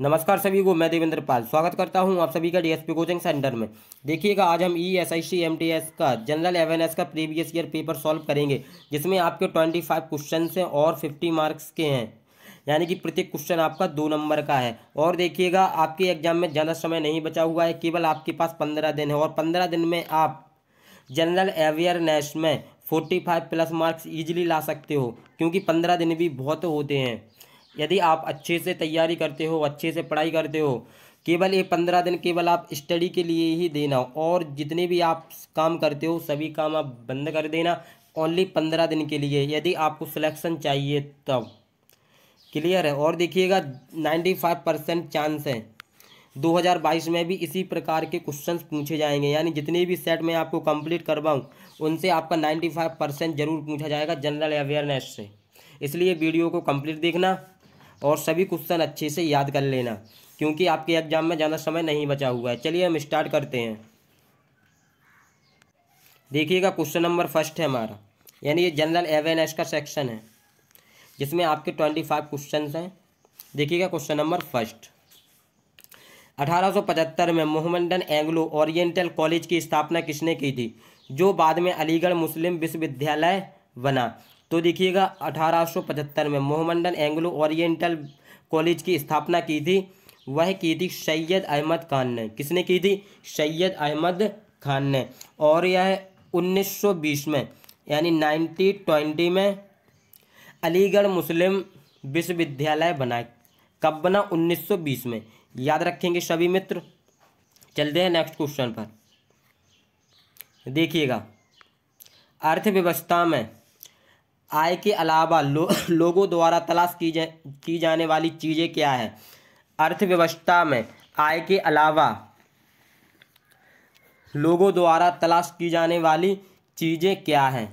नमस्कार सभी को, मैं देवेंद्र पाल स्वागत करता हूं आप सभी का डीएसपी कोचिंग सेंटर में। देखिएगा, आज हम ईएसआईसी एमटीएस का जनरल अवेयरनेस का प्रीवियस ईयर पेपर सॉल्व करेंगे, जिसमें आपके 25 क्वेश्चन हैं और 50 मार्क्स के हैं। यानी कि प्रत्येक क्वेश्चन आपका 2 नंबर का है। और देखिएगा, आपके एग्जाम में ज़्यादा समय नहीं बचा हुआ है, केवल आपके पास 15 दिन है और 15 दिन में आप जनरल अवेयरनेस में 45 प्लस मार्क्स ईजिली ला सकते हो, क्योंकि 15 दिन भी बहुत होते हैं। यदि आप अच्छे से तैयारी करते हो, अच्छे से पढ़ाई करते हो, केवल ये 15 दिन केवल आप स्टडी के लिए ही देना, और जितने भी आप काम करते हो सभी काम आप बंद कर देना ओनली 15 दिन के लिए, यदि आपको सिलेक्शन चाहिए तब। क्लियर है। और देखिएगा, 95% चांस है 2022 में भी इसी प्रकार के क्वेश्चंस पूछे जाएंगे। यानी जितने भी सेट में आपको कंप्लीट करवाऊं, उनसे आपका 95% जरूर पूछा जाएगा जनरल अवेयरनेस से। इसलिए वीडियो को कंप्लीट देखना और सभी क्वेश्चन अच्छे से याद कर लेना, क्योंकि आपके एग्जाम में ज़्यादा समय नहीं बचा हुआ है। चलिए हम स्टार्ट करते हैं। देखिएगा, क्वेश्चन नंबर फर्स्ट है हमारा, यानी ये जनरल अवेयरनेस का सेक्शन है, जिसमें आपके 25 क्वेश्चन हैं। देखिएगा क्वेश्चन नंबर फर्स्ट। 1875 में मोहम्मडन एंग्लो ओरिएंटल कॉलेज की स्थापना किसने की थी, जो बाद में अलीगढ़ मुस्लिम विश्वविद्यालय बना। तो देखिएगा, 1875 में मोहम्मडन एंग्लो ओरिएंटल कॉलेज की स्थापना की थी, वह की थी सैयद अहमद खान ने। किसने की थी? सैयद अहमद खान ने। और यह 1920 में यानी 1920 में अलीगढ़ मुस्लिम विश्वविद्यालय बना। कब बना? 1920 में। याद रखेंगे सभी मित्र। चलते हैं नेक्स्ट क्वेश्चन पर। देखिएगा, अर्थव्यवस्था में आय के अलावा लोगों द्वारा तलाश की जाने वाली चीज़ें क्या है? अर्थव्यवस्था में आय के अलावा लोगों द्वारा तलाश की जाने वाली चीज़ें क्या हैं?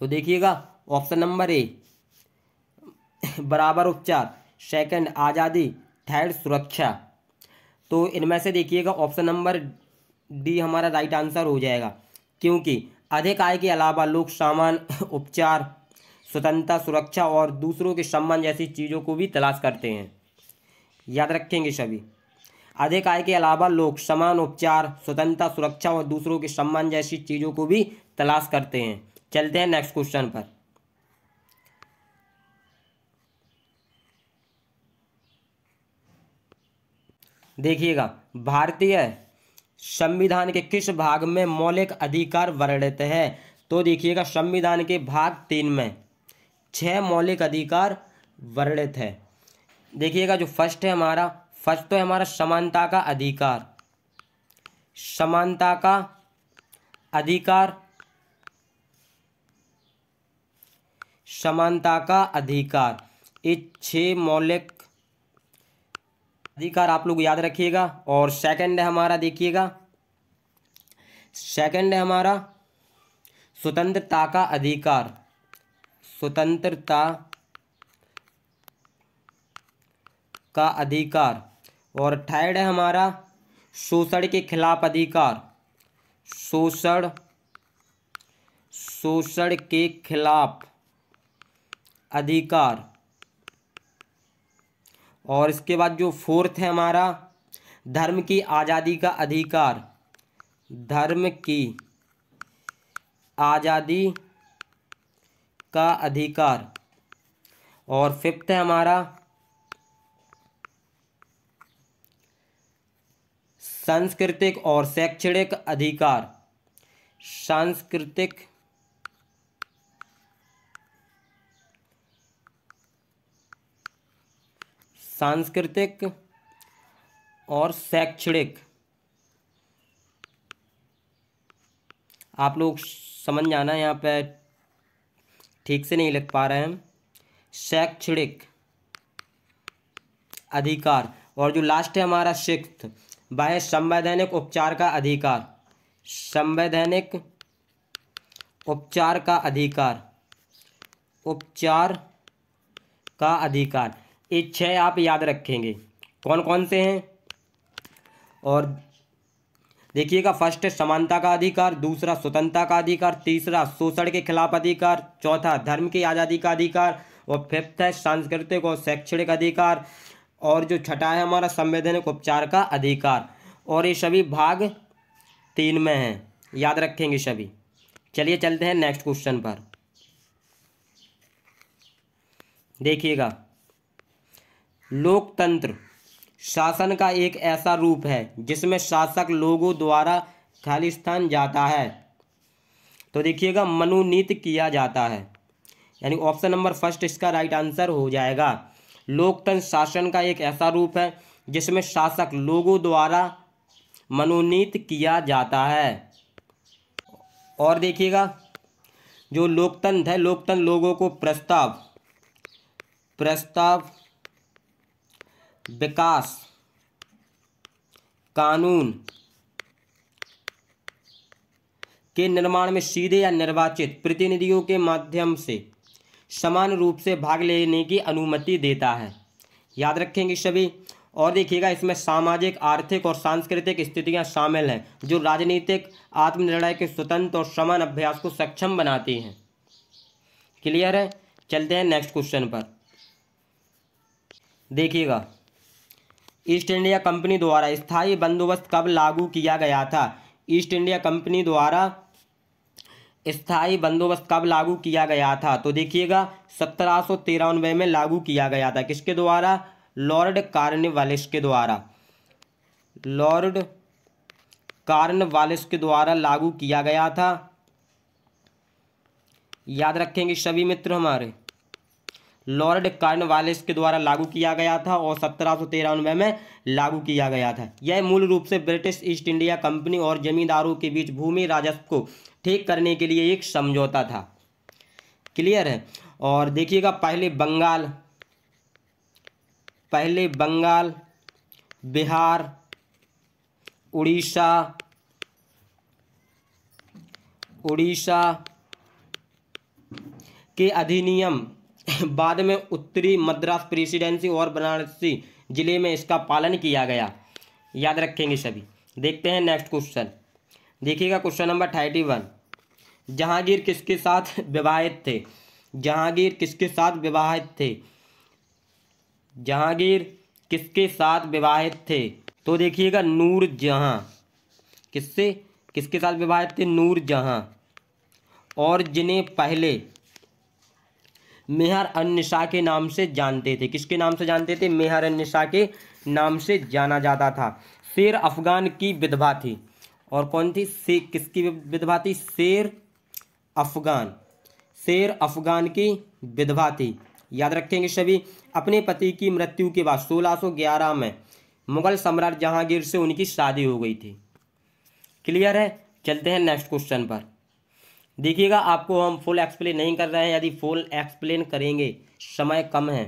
तो देखिएगा, ऑप्शन नंबर ए बराबर उपचार, सेकंड आज़ादी, थर्ड सुरक्षा। तो इनमें से देखिएगा ऑप्शन नंबर डी हमारा राइट आंसर हो जाएगा, क्योंकि अधिक आय के अलावा लोग सामान, उपचार, स्वतंत्रता, सुरक्षा और दूसरों के सम्मान जैसी चीज़ों को भी तलाश करते हैं। याद रखेंगे सभी। अधिक आय के अलावा लोग समान, उपचार, स्वतंत्रता, सुरक्षा और दूसरों के सम्मान जैसी चीज़ों को भी तलाश करते हैं। चलते हैं नेक्स्ट क्वेश्चन पर। देखिएगा, भारतीय संविधान के किस भाग में मौलिक अधिकार वर्णित है? तो देखिएगा, संविधान के भाग 3 में 6 मौलिक अधिकार वर्णित है। देखिएगा, जो फर्स्ट तो है हमारा समानता का अधिकार। समानता का अधिकार, समानता का अधिकार, ये 6 मौलिक अधिकार आप लोग याद रखिएगा। और सेकंड है हमारा, देखिएगा, सेकंड है हमारा स्वतंत्रता का अधिकार। स्वतंत्रता का अधिकार। और थर्ड है हमारा शोषण के खिलाफ अधिकार। शोषण के खिलाफ अधिकार। और इसके बाद जो फोर्थ है हमारा धर्म की आज़ादी का अधिकार। धर्म की आज़ादी का अधिकार। और फिफ्थ है हमारा सांस्कृतिक और शैक्षणिक अधिकार। सांस्कृतिक और शैक्षणिक। आप लोग समझ जाना, यहाँ पे ठीक से नहीं लिख पा रहे हैं। शैक्षणिक अधिकार। और जो लास्ट है हमारा सिक्स्थ, वह है संवैधानिक उपचार का अधिकार। संवैधानिक उपचार का अधिकार। उपचार का अधिकार। ये 6 आप याद रखेंगे। कौन कौन से हैं? और देखिएगा, फर्स्ट है समानता का अधिकार, दूसरा स्वतंत्रता का अधिकार, तीसरा शोषण के खिलाफ अधिकार, चौथा धर्म की आज़ादी का अधिकार, और फिफ्थ है सांस्कृतिक और शैक्षणिक अधिकार, और जो छठा है हमारा संवैधानिक उपचार का अधिकार, और ये सभी भाग 3 में हैं, याद रखेंगे सभी। चलिए चलते हैं नेक्स्ट क्वेश्चन पर। देखिएगा, लोकतंत्र शासन का एक ऐसा रूप है जिसमें शासक लोगों द्वारा खालिस्तान जाता है। तो देखिएगा, मनोनीत किया जाता है, यानी ऑप्शन नंबर फर्स्ट इसका राइट आंसर हो जाएगा। लोकतंत्र शासन का एक ऐसा रूप है जिसमें शासक लोगों द्वारा मनोनीत किया जाता है। और देखिएगा, जो लोकतंत्र है, लोकतंत्र लोगों को प्रस्ताव, विकास, कानून के निर्माण में सीधे या निर्वाचित प्रतिनिधियों के माध्यम से समान रूप से भाग लेने की अनुमति देता है। याद रखेंगे सभी। और देखिएगा, इसमें सामाजिक, आर्थिक और सांस्कृतिक स्थितियां शामिल हैं जो राजनीतिक आत्मनिर्णय के स्वतंत्र और समान अभ्यास को सक्षम बनाती हैं। क्लियर है? चलते हैं नेक्स्ट क्वेश्चन पर। देखिएगा, ईस्ट इंडिया कंपनी द्वारा स्थायी बंदोबस्त कब लागू किया गया था? ईस्ट इंडिया कंपनी द्वारा स्थायी बंदोबस्त कब लागू किया गया था? तो देखिएगा, 1793 में लागू किया गया था। किसके द्वारा? लॉर्ड कॉर्नवालिस के द्वारा। लॉर्ड कॉर्नवालिस के द्वारा लागू किया गया था। याद रखेंगे सभी मित्र हमारे, लॉर्ड कॉर्नवालिस के द्वारा लागू किया गया था और 1793 में लागू किया गया था। यह मूल रूप से ब्रिटिश ईस्ट इंडिया कंपनी और जमींदारों के बीच भूमि राजस्व को ठीक करने के लिए एक समझौता था। क्लियर है? और देखिएगा, पहले बंगाल, बिहार, उड़ीसा के अधिनियम, बाद में उत्तरी मद्रास प्रेसिडेंसी और वाराणसी जिले में इसका पालन किया गया। याद रखेंगे सभी। देखते हैं नेक्स्ट क्वेश्चन। देखिएगा, क्वेश्चन नंबर 31। जहांगीर किसके साथ विवाहित थे? जहांगीर किसके साथ विवाहित थे? जहांगीर किसके साथ विवाहित थे? तो देखिएगा, नूरजहां। किसके साथ विवाहित थे? नूरजहां। और जिन्हें पहले मेहर-अन-निसा के नाम से जानते थे। किसके नाम से जानते थे? मेहर-अन-निसा के नाम से जाना जाता था। शेर अफगान की विधवा थी। और कौन थी? किसकी विधवा थी? शेर अफगान की विधवा थी। याद रखेंगे सभी। अपने पति की मृत्यु के बाद 1611 में मुगल सम्राट जहांगीर से उनकी शादी हो गई थी। क्लियर है? चलते हैं नेक्स्ट क्वेश्चन पर। देखिएगा, आपको हम फुल एक्सप्लेन नहीं कर रहे हैं। यदि फुल एक्सप्लेन करेंगे, समय कम है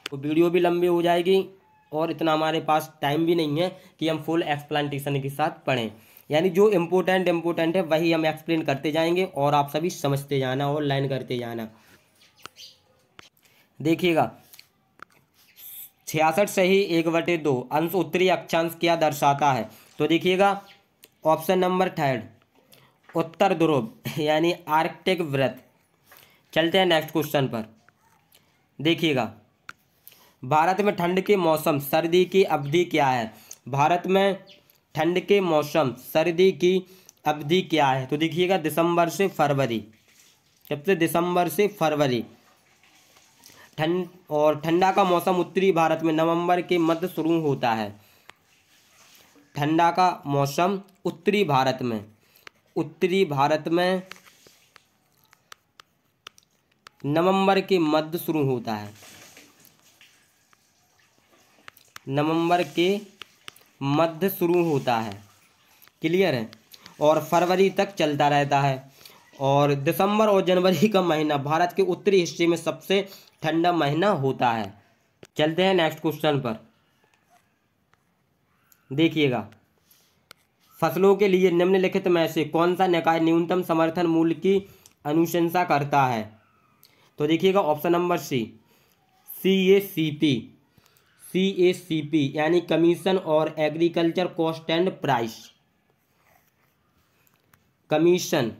तो वीडियो भी लंबी हो जाएगी और इतना हमारे पास टाइम भी नहीं है कि हम फुल एक्सप्लेनेशन के साथ पढ़ें। यानी जो इम्पोर्टेंट है वही हम एक्सप्लेन करते जाएंगे और आप सभी समझते जाना और लाइन करते जाना। देखिएगा, 66 सही 1/2 अंश उत्तरी अक्षांश क्या दर्शाता है? तो देखिएगा, ऑप्शन नंबर 3 उत्तर ध्रुव यानी आर्कटिक वृत्त। चलते हैं नेक्स्ट क्वेश्चन पर। देखिएगा, भारत में ठंड के मौसम सर्दी की अवधि क्या है? भारत में ठंड के मौसम सर्दी की अवधि क्या है? तो देखिएगा, दिसंबर से फरवरी। कब से? दिसंबर से फरवरी। ठंडा का मौसम उत्तरी भारत में नवंबर के मध्य शुरू होता है। ठंडा का मौसम उत्तरी भारत में नवंबर के मध्य शुरू होता है। नवंबर के मध्य शुरू होता है। क्लियर है? और फरवरी तक चलता रहता है। और दिसंबर और जनवरी का महीना भारत के उत्तरी हिस्से में सबसे ठंडा महीना होता है। चलते हैं नेक्स्ट क्वेश्चन पर। देखिएगा, फसलों के लिए निम्नलिखित में से कौन सा निकाय न्यूनतम समर्थन मूल्य की अनुशंसा करता है? तो देखिएगा, ऑप्शन नंबर CACP यानी कमीशन और agriculture cost and price. Commission,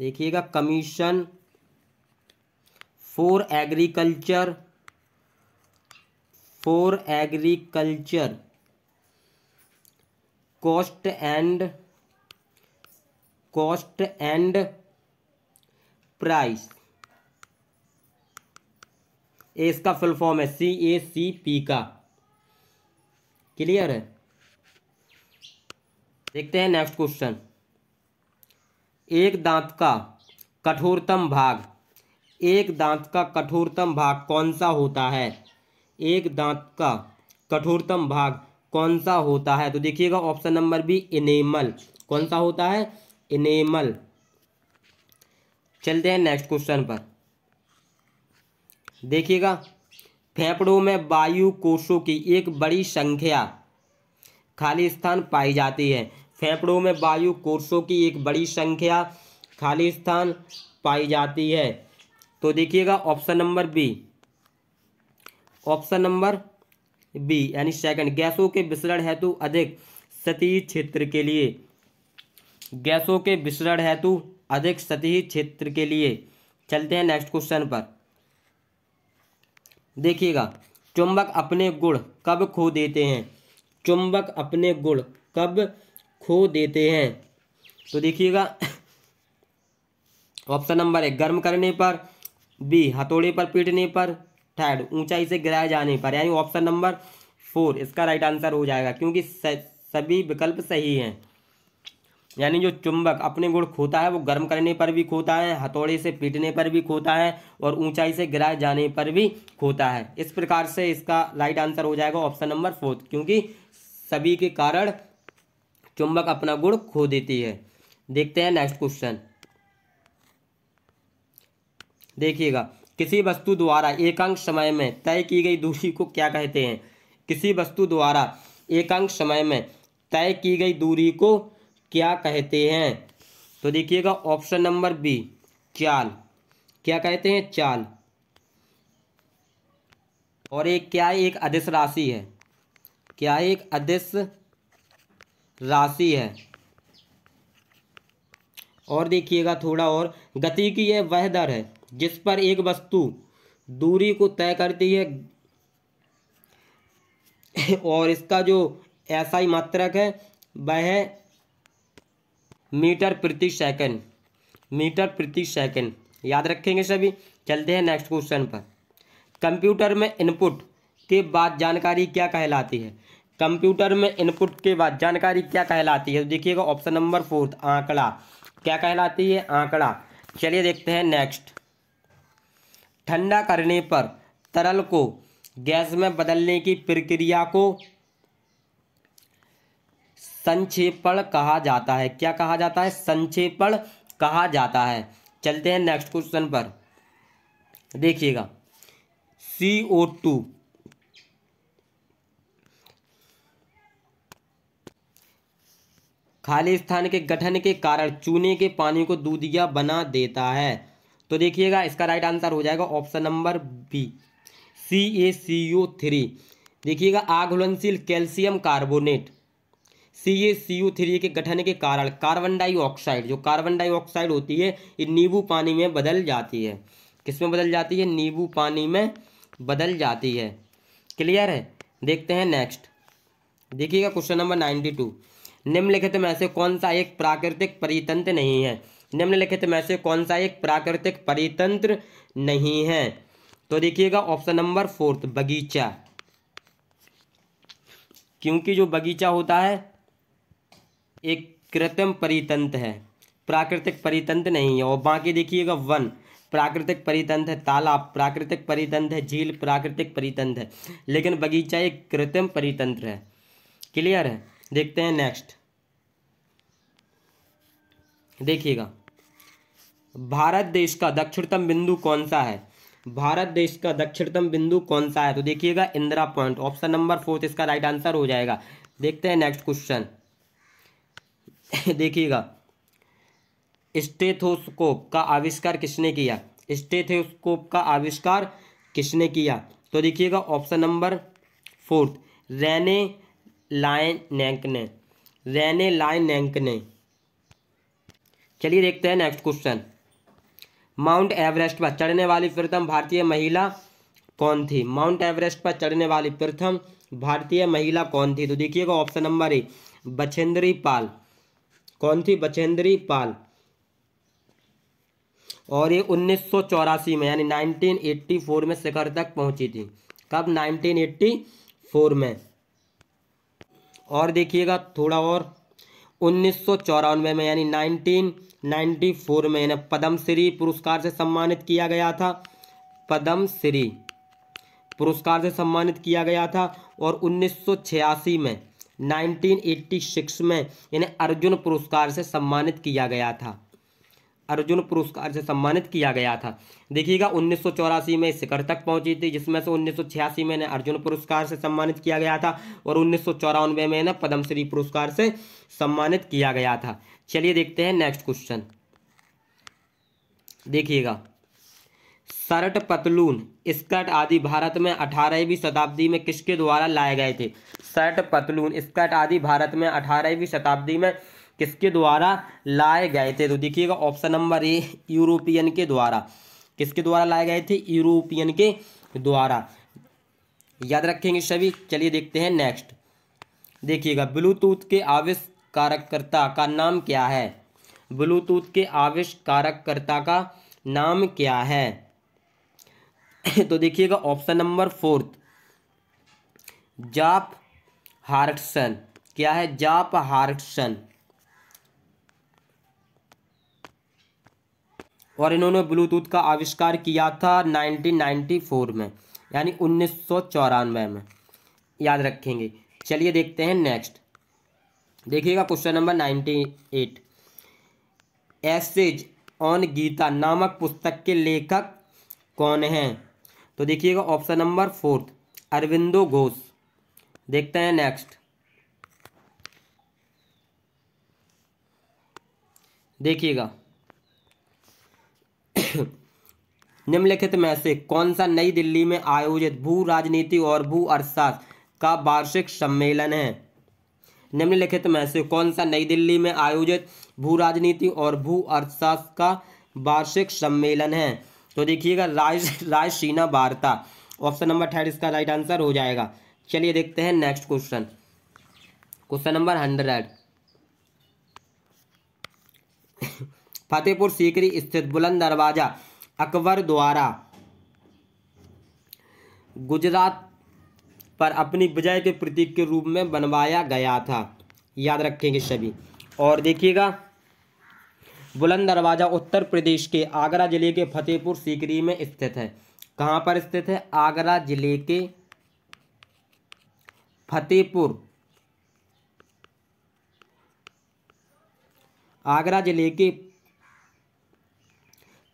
देखिएगा, commission for agriculture for agriculture cost and price, इसका फुल फॉर्म है CACP का। क्लियर है। देखते हैं नेक्स्ट क्वेश्चन। एक दांत का कठोरतम भाग, एक दांत का कठोरतम भाग कौन सा होता है? एक दांत का कठोरतम भाग कौन सा होता है? तो देखिएगा ऑप्शन नंबर बी, इनेमल। कौन सा होता है? इनेमल। चलते हैं नेक्स्ट क्वेश्चन पर। देखिएगा, फेफड़ों में वायु कोशों की एक बड़ी संख्या खाली स्थान पाई जाती है। फेफड़ों में वायु कोशों की एक बड़ी संख्या खाली स्थान पाई जाती है। तो देखिएगा option number B, option number B यानी सेकंड, गैसों के विसरण हेतु अधिक सतही क्षेत्र के लिए, गैसों के विसरण हेतु अधिक सतही क्षेत्र के लिए। चलते हैं नेक्स्ट क्वेश्चन पर। देखिएगा, चुंबक अपने गुण कब खो देते हैं? चुंबक अपने गुण कब खो देते हैं? तो देखिएगा ऑप्शन नंबर ए, गर्म करने पर, बी हथौड़े पर पीटने पर, थर्ड ऊंचाई से गिराए जाने पर, यानी ऑप्शन नंबर 4 इसका राइट आंसर हो जाएगा, क्योंकि सभी विकल्प सही हैं। यानी जो चुंबक अपने गुण खोता है वो गर्म करने पर भी खोता है, हथौड़े से पीटने पर भी खोता है और ऊंचाई से गिराए जाने पर भी खोता है। इस प्रकार से इसका राइट आंसर हो जाएगा ऑप्शन नंबर 4, क्योंकि सभी के कारण चुंबक अपना गुण खो देती है। देखते हैं नेक्स्ट क्वेश्चन। देखिएगा, किसी वस्तु द्वारा एकांक समय में तय की गई दूरी को क्या कहते हैं? किसी वस्तु द्वारा एकांक समय में तय की गई दूरी को क्या कहते हैं? तो देखिएगा ऑप्शन नंबर बी, चाल। क्या कहते हैं? चाल। और एक क्या है? एक अदिश राशि है। क्या है? एक अदिश राशि है। और देखिएगा थोड़ा और, गति की यह वह दर है जिस पर एक वस्तु दूरी को तय करती है और इसका जो SI मात्रक है वह है मीटर प्रति सेकंड। मीटर प्रति सेकंड याद रखेंगे सभी। चलते हैं नेक्स्ट क्वेश्चन पर। कंप्यूटर में इनपुट के बाद जानकारी क्या कहलाती है? कंप्यूटर में इनपुट के बाद जानकारी क्या कहलाती है? तो देखिएगा ऑप्शन नंबर 4, आंकड़ा। क्या कहलाती है? आंकड़ा। चलिए देखते हैं नेक्स्ट। ठंडा करने पर तरल को गैस में बदलने की प्रक्रिया को संक्षेपण कहा जाता है। क्या कहा जाता है? संक्षेपण कहा जाता है। चलते हैं नेक्स्ट क्वेश्चन पर। देखिएगा, CO2 खाली स्थान के गठन के कारण चूने के पानी को दूधिया बना देता है। तो देखिएगा इसका राइट आंसर हो जाएगा ऑप्शन नंबर बी, CaCO3। देखिएगा, आग घुलनशील कैल्शियम कार्बोनेट CaCO3 के गठन के कारण कार्बन डाइऑक्साइड, जो कार्बन डाइऑक्साइड होती है ये नींबू पानी में बदल जाती है। किस में बदल जाती है? नींबू पानी में बदल जाती है। क्लियर है। देखते हैं नेक्स्ट। देखिएगा क्वेश्चन नंबर 92। निम्नलिखित में से कौन सा एक प्राकृतिक परितंत्र नहीं है? निम्नलिखित में से कौन सा एक प्राकृतिक परितंत्र नहीं है? तो देखिएगा ऑप्शन नंबर 4, बगीचा। क्योंकि जो बगीचा होता है एक कृत्रिम परितंत्र है, प्राकृतिक परितंत्र नहीं है। और बाकी देखिएगा, वन प्राकृतिक परितंत्र है, तालाब प्राकृतिक परितंत्र है, झील प्राकृतिक परितंत्र है, लेकिन बगीचा एक कृत्रिम परितंत्र है। क्लियर है। देखते हैं नेक्स्ट। देखिएगा, भारत देश का दक्षिणतम बिंदु कौन सा है? भारत देश का दक्षिणतम बिंदु कौन सा है? तो देखिएगा इंदिरा पॉइंट, ऑप्शन नंबर 4 इसका राइट आंसर हो जाएगा। देखते हैं नेक्स्ट क्वेश्चन। देखिएगा, स्टेथोस्कोप का आविष्कार किसने किया? स्टेथोस्कोप का आविष्कार किसने किया? तो देखिएगा ऑप्शन नंबर 4, रेने लायनेंक ने। रेने लायनेंक ने। चलिए देखते हैं नेक्स्ट क्वेश्चन। माउंट एवरेस्ट पर चढ़ने वाली प्रथम भारतीय महिला कौन थी? माउंट एवरेस्ट पर चढ़ने वाली प्रथम भारतीय महिला कौन थी? तो देखिएगा option number A Bachendri Pal. कौन थी? बछेंद्री पाल। और ये 1984 में यानी 1984 में शिखर तक पहुंची थी। कब? 1984 में। और देखिएगा थोड़ा और 1994 में यानी 1994 में इन्हें पद्मश्री पुरस्कार से सम्मानित किया गया था। पद्मश्री पुरस्कार से सम्मानित किया गया था। और 1986 में 1986 में इन्हें अर्जुन पुरस्कार से सम्मानित किया गया था। अर्जुन पुरस्कार से सम्मानित किया गया था। देखिएगा 1984 में शिखर तक पहुंची थी, जिसमें से 1986 में इन्हें अर्जुन पुरस्कार से सम्मानित किया गया था और 1994 में इन्हें पद्मश्री पुरस्कार से सम्मानित किया गया था। चलिए देखते हैं नेक्स्ट क्वेश्चन। देखिएगा शर्ट, पतलून, स्कर्ट आदि भारत में 18वीं शताब्दी में किसके द्वारा लाए गए थे? शर्ट, पतलून, स्कर्ट आदि भारत में 18वीं शताब्दी में किसके द्वारा लाए गए थे? तो देखिएगा ऑप्शन नंबर ए यूरोपियन के द्वारा। किसके द्वारा लाए गए थे? यूरोपियन के द्वारा। याद रखेंगे सभी। चलिए देखते हैं नेक्स्ट। देखिएगा ब्लूटूथ के आविष्कारकर्ता का नाम क्या है? ब्लूटूथ के आविष्कारकर्ता का नाम क्या है? तो देखिएगा ऑप्शन नंबर 4 जाप हार्टसन। क्या है? जाप हार्टसन। और इन्होंने ब्लूटूथ का आविष्कार किया था 1994 में यानी 1994 में। याद रखेंगे। चलिए देखते हैं नेक्स्ट। देखिएगा question number 98 essays on Gita नामक पुस्तक के लेखक कौन हैं? तो देखिएगा ऑप्शन नंबर 4 अरविंदो घोष। देखते हैं नेक्स्ट। देखिएगा निम्नलिखित में से कौन सा नई दिल्ली में आयोजित भू राजनीति और भू अर्थशास्त्र का वार्षिक सम्मेलन है? निम्नलिखित में से कौन सा नई दिल्ली में आयोजित भू राजनीति और भू अर्थशास्त्र का वार्षिक सम्मेलन है? तो देखिएगा रायसीना वार्ता। ऑप्शन नंबर 3 इसका राइट आंसर हो जाएगा। चलिए देखते हैं next question. Question number 100 Fatehpur Sikri स्थित बुलंद दरवाजा अकबर द्वारा गुजरात पर अपनी विजय के प्रतीक के रूप में बनवाया गया था। याद रखेंगे सभी। और देखिएगा बुलंद दरवाजा उत्तर प्रदेश के आगरा जिले के फतेहपुर सीकरी में स्थित है। कहाँ पर स्थित है? आगरा जिले के फतेहपुर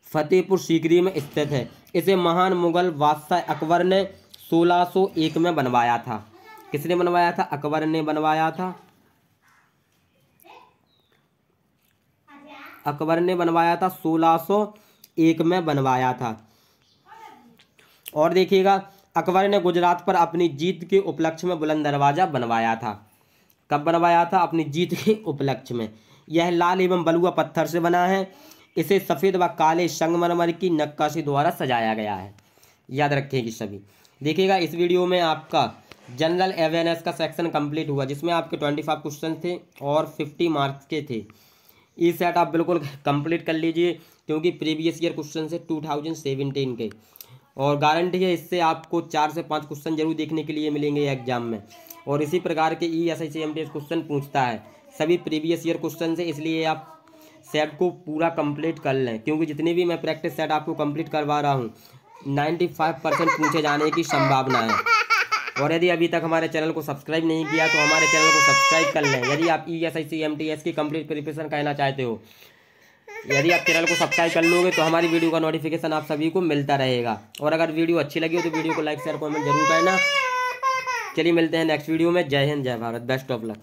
फतेहपुर सीकरी में स्थित है। इसे महान मुगल बादशाह अकबर ने 1601 में बनवाया था। किसने बनवाया था? अकबर ने बनवाया था। अकबर ने बनवाया था 1601 में बनवाया था। और देखिएगा अकबर ने गुजरात पर अपनी जीत के उपलक्ष्य में बुलंद दरवाजा बनवाया था। कब बनवाया था? अपनी जीत के उपलक्ष्य में। यह लाल एवं बलुआ पत्थर से बना है। इसे सफ़ेद व काले संगमरमर की नक्काशी द्वारा सजाया गया है। याद रखेंगे सभी। देखिएगा इस वीडियो में आपका जनरल अवेयरनेस का सेक्शन कंप्लीट हुआ, जिसमें आपके 25 क्वेश्चन थे और 50 मार्क्स के थे। ये सेट आप बिल्कुल कंप्लीट कर लीजिए, क्योंकि प्रीवियस ईयर क्वेश्चन से 2017 के, और गारंटी है इससे आपको 4 से 5 क्वेश्चन जरूर देखने के लिए मिलेंगे एग्जाम में। और इसी प्रकार के ESIC MTS क्वेश्चन पूछता है सभी प्रीवियस ईयर क्वेश्चन से, इसलिए आप सेट को पूरा कंप्लीट कर लें, क्योंकि जितने भी मैं प्रैक्टिस सेट आपको कंप्लीट करवा रहा हूँ 95% पूछे जाने की संभावना है। और यदि अभी तक हमारे चैनल को सब्सक्राइब नहीं किया तो हमारे चैनल को सब्सक्राइब कर लें। यदि आप ESIC MTS की कंप्लीट प्रिपरेशन करना चाहते हो, यदि आप चैनल को सब्सक्राइब कर लोगे तो हमारी वीडियो का नोटिफिकेशन आप सभी को मिलता रहेगा। और अगर वीडियो अच्छी लगी हो तो वीडियो को लाइक शेयर कमेंट जरूर करना। चलिए मिलते हैं नेक्स्ट वीडियो में। जय हिंद, जय भारत, बेस्ट ऑफ लक।